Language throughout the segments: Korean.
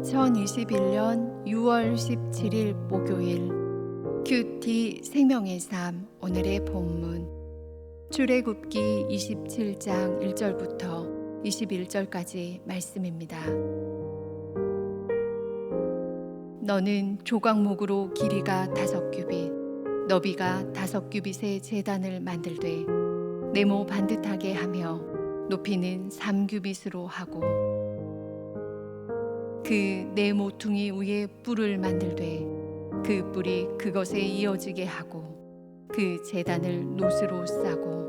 2021년 6월 17일 목요일 큐티 생명의 삶. 오늘의 본문 출애굽기 27장 1절부터 21절까지 말씀입니다. 너는 조각목으로 길이가 5규빗, 너비가 5규빗의 제단을 만들되 네모 반듯하게 하며 높이는 3규빗으로 하고 그 네 모퉁이 위에 뿔을 만들되 그 뿔이 그것에 이어지게 하고 그 제단을 노스로 싸고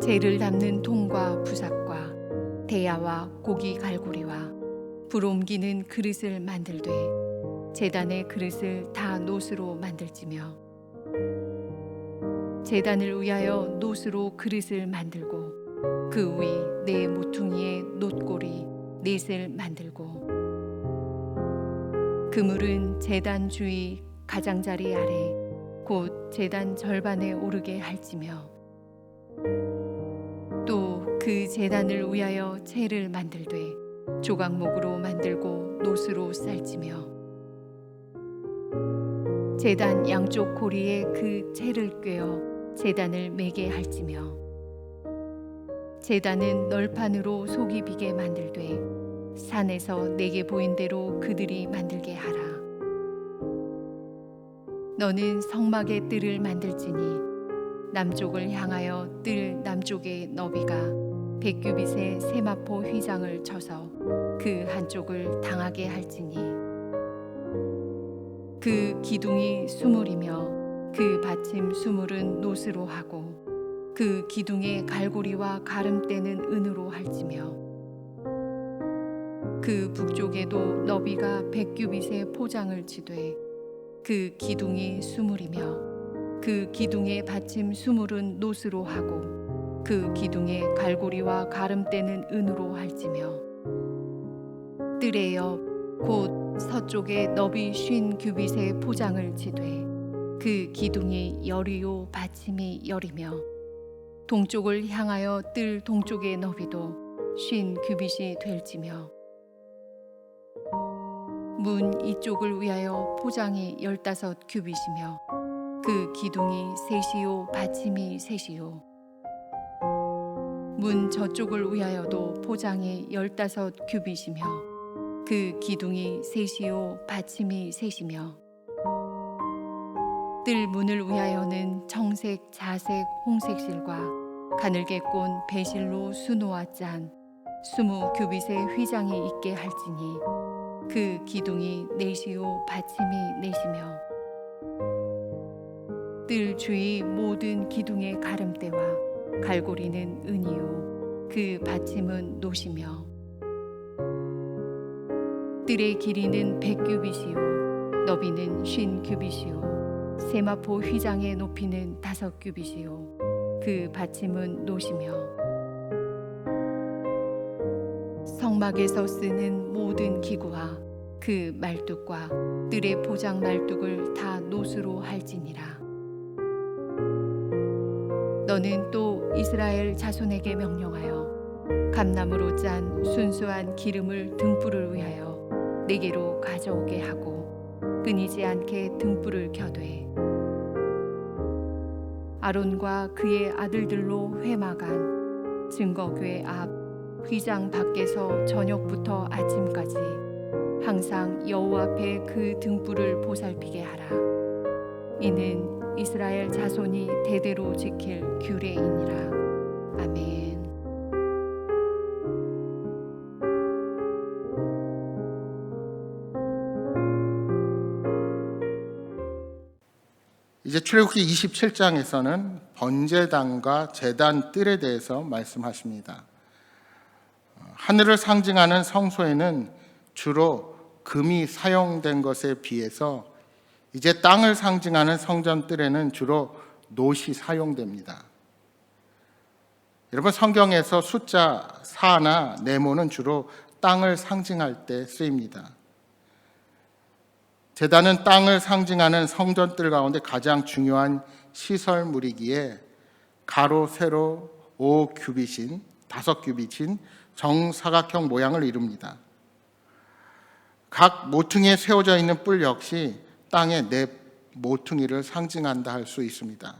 재를 담는 통과 부삭과 대야와 고기 갈고리와 불 옮기는 그릇을 만들되 제단의 그릇을 다 노스로 만들지며 제단을 위하여 노스로 그릇을 만들고 그 위 네 모퉁이의 놋고리 넷을 만들고 그물은 제단 주위 가장자리 아래 곧 제단 절반에 오르게 할지며 또 그 제단을 위하여 채를 만들되 조각목으로 만들고 노스로 쌀지며 제단 양쪽 고리에 그 채를 꿰어 제단을 매게 할지며 제단은 널판으로 속이 비게 만들되 산에서 내게 보인 대로 그들이 만들게 하라. 너는 성막의 뜰을 만들지니 남쪽을 향하여 뜰 남쪽의 너비가 100규빗의 세마포 휘장을 쳐서 그 한쪽을 당하게 할지니 그 기둥이 수물이며 그 받침 수물은 노스로 하고 그 기둥의 갈고리와 가름대는 은으로 할지며 그 북쪽에도 너비가 100규빗의 포장을 치되 그 기둥이 수물이며 그 기둥의 받침 수물은 노스로 하고 그 기둥의 갈고리와 가름대는 은으로 할지며 뜰의 옆 곧 서쪽에 너비 50규빗의 포장을 치되 그 기둥이 열이요 받침이 열이며 동쪽을 향하여 뜰 동쪽의 너비도 50규빗이 될지며 문 이쪽을 위하여 포장이 15규빗이며 그 기둥이 셋이요 받침이 셋이요 문 저쪽을 위하여도 포장이 15규빗이며 그 기둥이 셋이요 받침이 셋이며 뜰 문을 위하여는 청색, 자색, 홍색 실과 가늘게 꼰 배실로 수놓아 짠 20규빗의 휘장이 있게 할지니 그 기둥이 넷이요 받침이 넷이며 뜰 주위 모든 기둥의 가름대와 갈고리는 은이요 그 받침은 노시며 뜰의 길이는 100규빗이요 너비는 50규빗이요 세마포 휘장의 높이는 5규빗이요 그 받침은 노시며 성막에서 쓰는 모든 기구와 그 말뚝과 뜰의 포장 말뚝을 다 노스로 할지니라. 너는 또 이스라엘 자손에게 명령하여 감나무로 짠 순수한 기름을 등불을 위하여 내게로 가져오게 하고 끊이지 않게 등불을 켜되 아론과 그의 아들들로 회막안 증거궤 앞 휘장 밖에서 저녁부터 아침까지 항상 여호와 앞에 그 등불을 보살피게 하라. 이는 이스라엘 자손이 대대로 지킬 규례이니라. 아멘. 이제 출애굽기 27장에서는 번제단과 제단 뜰에 대해서 말씀하십니다. 하늘을 상징하는 성소에는 주로 금이 사용된 것에 비해서 이제 땅을 상징하는 성전 뜰에는 주로 놋이 사용됩니다. 여러분, 성경에서 숫자 4나 네모는 주로 땅을 상징할 때 쓰입니다. 제단은 땅을 상징하는 성전뜰 가운데 가장 중요한 시설물이기에 가로 세로 5규빗인 정사각형 모양을 이룹니다. 각 모퉁이에 세워져 있는 뿔 역시 땅의 네 모퉁이를 상징한다 할 수 있습니다.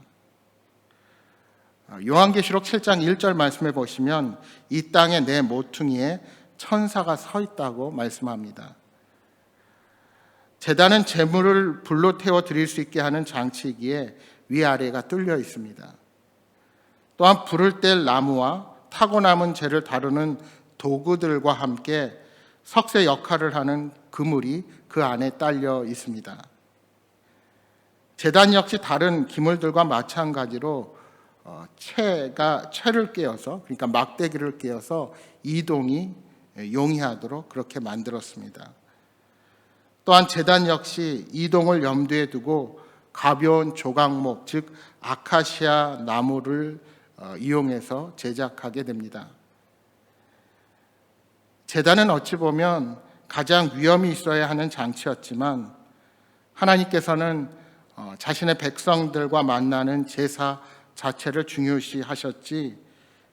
요한계시록 7장 1절 말씀에 보시면 이 땅의 네 모퉁이에 천사가 서 있다고 말씀합니다. 제단은 제물을 불로 태워 드릴 수 있게 하는 장치이기에 위아래가 뚫려 있습니다. 또한 불을 뗄 나무와 타고 남은 재를 다루는 도구들과 함께 석쇠 역할을 하는 그물이 그 안에 딸려 있습니다. 제단 역시 다른 기물들과 마찬가지로 채를 깨어서, 그러니까 막대기를 깨어서 이동이 용이하도록 그렇게 만들었습니다. 또한 제단 역시 이동을 염두에 두고 가벼운 조각목, 즉 아카시아 나무를 이용해서 제작하게 됩니다. 제단은 어찌 보면 가장 위험이 있어야 하는 장치였지만 하나님께서는 자신의 백성들과 만나는 제사 자체를 중요시 하셨지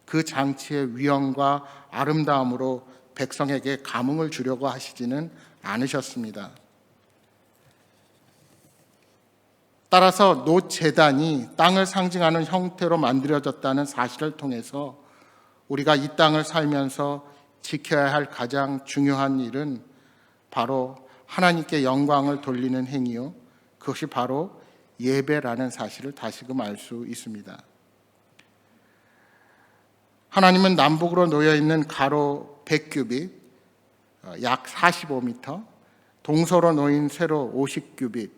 그 장치의 위엄과 아름다움으로 백성에게 감흥을 주려고 하시지는 않으셨습니다. 따라서 놋 제단이 땅을 상징하는 형태로 만들어졌다는 사실을 통해서 우리가 이 땅을 살면서 지켜야 할 가장 중요한 일은 바로 하나님께 영광을 돌리는 행위요, 그것이 바로 예배라는 사실을 다시금 알 수 있습니다. 하나님은 남북으로 놓여있는 가로 100규빗, 약 45m, 동서로 놓인 세로 50규빗,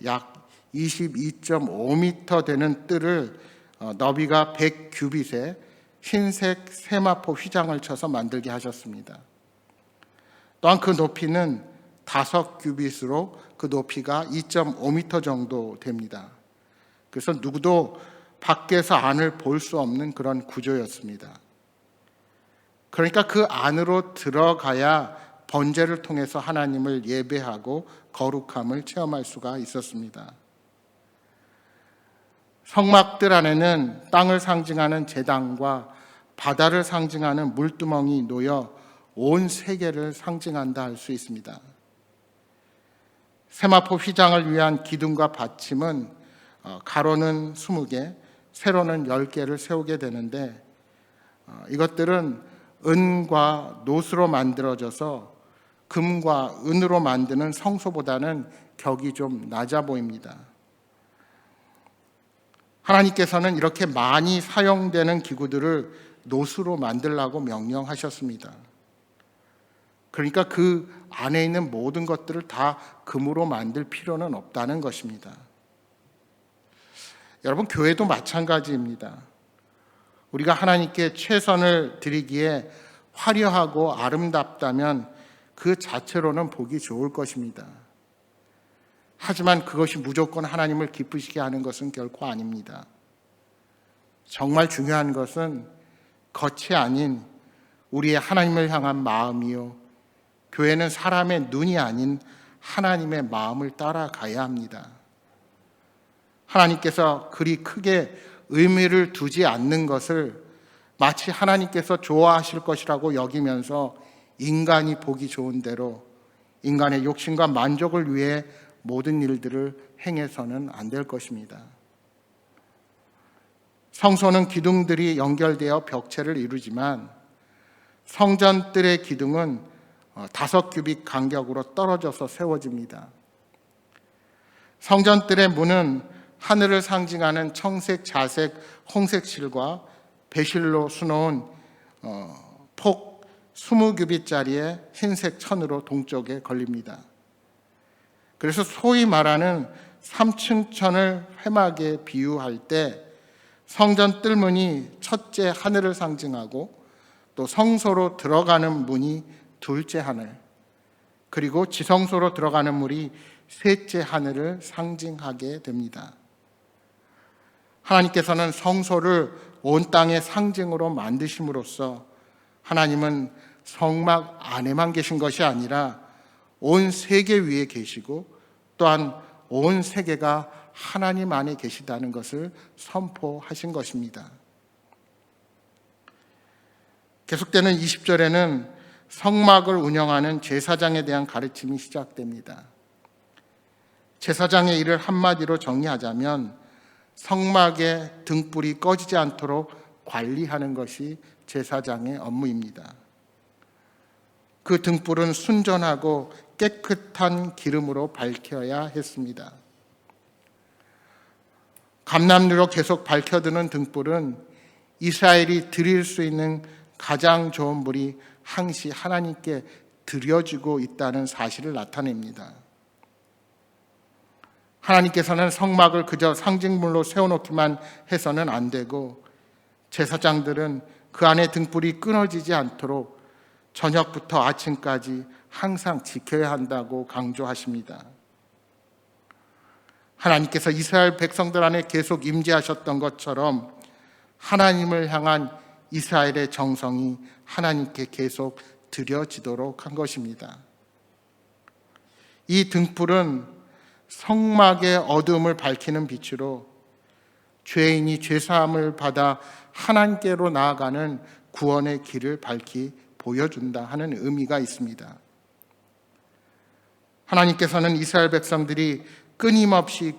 약 22.5m 되는 뜰을 너비가 100규빗에 흰색 세마포 휘장을 쳐서 만들게 하셨습니다. 또한 그 높이는 5규빗으로 그 높이가 2.5m 정도 됩니다. 그래서 누구도 밖에서 안을 볼 수 없는 그런 구조였습니다. 그러니까 그 안으로 들어가야 번제를 통해서 하나님을 예배하고 거룩함을 체험할 수가 있었습니다. 성막들 안에는 땅을 상징하는 제단과 바다를 상징하는 물두멍이 놓여 온 세계를 상징한다 할 수 있습니다. 세마포 휘장을 위한 기둥과 받침은 가로는 20개, 세로는 10개를 세우게 되는데 이것들은 은과 놋으로 만들어져서 금과 은으로 만드는 성소보다는 격이 좀 낮아 보입니다. 하나님께서는 이렇게 많이 사용되는 기구들을 놋으로 만들라고 명령하셨습니다. 그러니까 그 안에 있는 모든 것들을 다 금으로 만들 필요는 없다는 것입니다. 여러분, 교회도 마찬가지입니다. 우리가 하나님께 최선을 드리기에 화려하고 아름답다면 그 자체로는 보기 좋을 것입니다. 하지만 그것이 무조건 하나님을 기쁘시게 하는 것은 결코 아닙니다. 정말 중요한 것은 겉이 아닌 우리의 하나님을 향한 마음이요, 교회는 사람의 눈이 아닌 하나님의 마음을 따라가야 합니다. 하나님께서 그리 크게 의미를 두지 않는 것을 마치 하나님께서 좋아하실 것이라고 여기면서 인간이 보기 좋은 대로 인간의 욕심과 만족을 위해 모든 일들을 행해서는 안 될 것입니다. 성소는 기둥들이 연결되어 벽체를 이루지만 성전뜰의 기둥은 5규빗 간격으로 떨어져서 세워집니다. 성전뜰의 문은 하늘을 상징하는 청색, 자색, 홍색 실과 배실로 수놓은 폭 20규빗짜리의 흰색 천으로 동쪽에 걸립니다. 그래서 소위 말하는 3층 천을 회막에 비유할 때 성전 뜰문이 첫째 하늘을 상징하고 또 성소로 들어가는 문이 둘째 하늘, 그리고 지성소로 들어가는 문이 셋째 하늘을 상징하게 됩니다. 하나님께서는 성소를 온 땅의 상징으로 만드심으로써 하나님은 성막 안에만 계신 것이 아니라 온 세계 위에 계시고 또한 온 세계가 하나님 안에 계시다는 것을 선포하신 것입니다. 계속되는 20절에는 성막을 운영하는 제사장에 대한 가르침이 시작됩니다. 제사장의 일을 한마디로 정리하자면 성막의 등불이 꺼지지 않도록 관리하는 것이 제사장의 업무입니다. 그 등불은 순전하고 깨끗한 기름으로 밝혀야 했습니다. 감람유로 계속 밝혀두는 등불은 이스라엘이 드릴 수 있는 가장 좋은 불이 항시 하나님께 드려지고 있다는 사실을 나타냅니다. 하나님께서는 성막을 그저 상징물로 세워놓기만 해서는 안 되고 제사장들은 그 안에 등불이 끊어지지 않도록 저녁부터 아침까지 항상 지켜야 한다고 강조하십니다. 하나님께서 이스라엘 백성들 안에 계속 임재하셨던 것처럼 하나님을 향한 이스라엘의 정성이 하나님께 계속 드려지도록 한 것입니다. 이 등불은 성막의 어두움을 밝히는 빛으로 죄인이 죄사함을 받아 하나님께로 나아가는 구원의 길을 밝히 보여준다 하는 의미가 있습니다. 하나님께서는 이스라엘 백성들이 끊임없이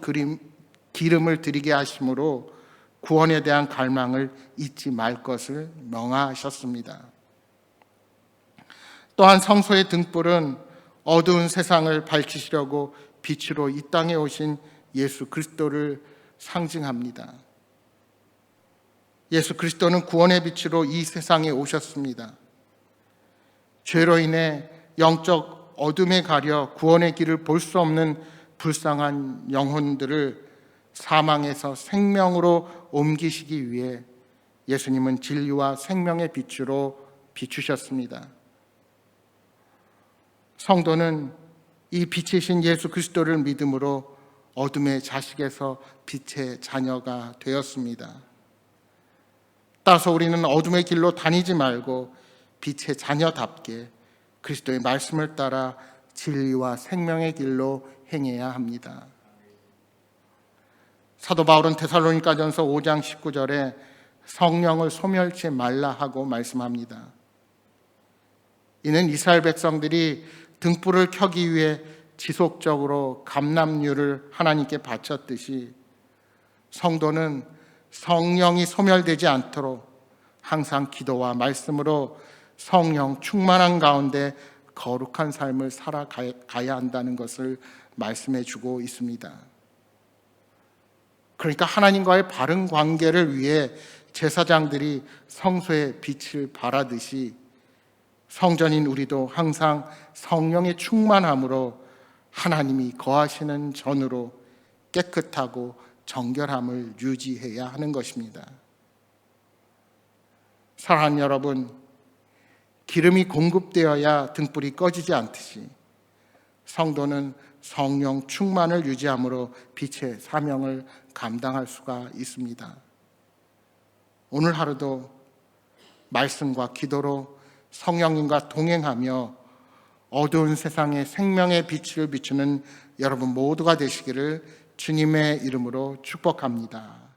기름을 드리게 하심으로 구원에 대한 갈망을 잊지 말 것을 명하셨습니다. 또한 성소의 등불은 어두운 세상을 밝히시려고 빛으로 이 땅에 오신 예수 그리스도를 상징합니다. 예수 그리스도는 구원의 빛으로 이 세상에 오셨습니다. 죄로 인해 영적 어둠에 가려 구원의 길을 볼 수 없는 불쌍한 영혼들을 사망에서 생명으로 옮기시기 위해 예수님은 진리와 생명의 빛으로 비추셨습니다. 성도는 이 빛이신 예수 그리스도를 믿음으로 어둠의 자식에서 빛의 자녀가 되었습니다. 따라서 우리는 어둠의 길로 다니지 말고 빛의 자녀답게 그리스도의 말씀을 따라 진리와 생명의 길로 행해야 합니다. 사도 바울은 데살로니가전서 5장 19절에 성령을 소멸치 말라 하고 말씀합니다. 이는 이스라엘 백성들이 등불을 켜기 위해 지속적으로 감람유를 하나님께 바쳤듯이 성도는 성령이 소멸되지 않도록 항상 기도와 말씀으로 성령 충만한 가운데 거룩한 삶을 살아가야 한다는 것을 말씀해 주고 있습니다. 그러니까 하나님과의 바른 관계를 위해 제사장들이 성소에 빛을 발하듯이 성전인 우리도 항상 성령의 충만함으로 하나님이 거하시는 전으로 깨끗하고 정결함을 유지해야 하는 것입니다. 사랑하는 여러분, 기름이 공급되어야 등불이 꺼지지 않듯이 성도는 성령 충만을 유지함으로 빛의 사명을 감당할 수가 있습니다. 오늘 하루도 말씀과 기도로 성령님과 동행하며 어두운 세상에 생명의 빛을 비추는 여러분 모두가 되시기를 주님의 이름으로 축복합니다.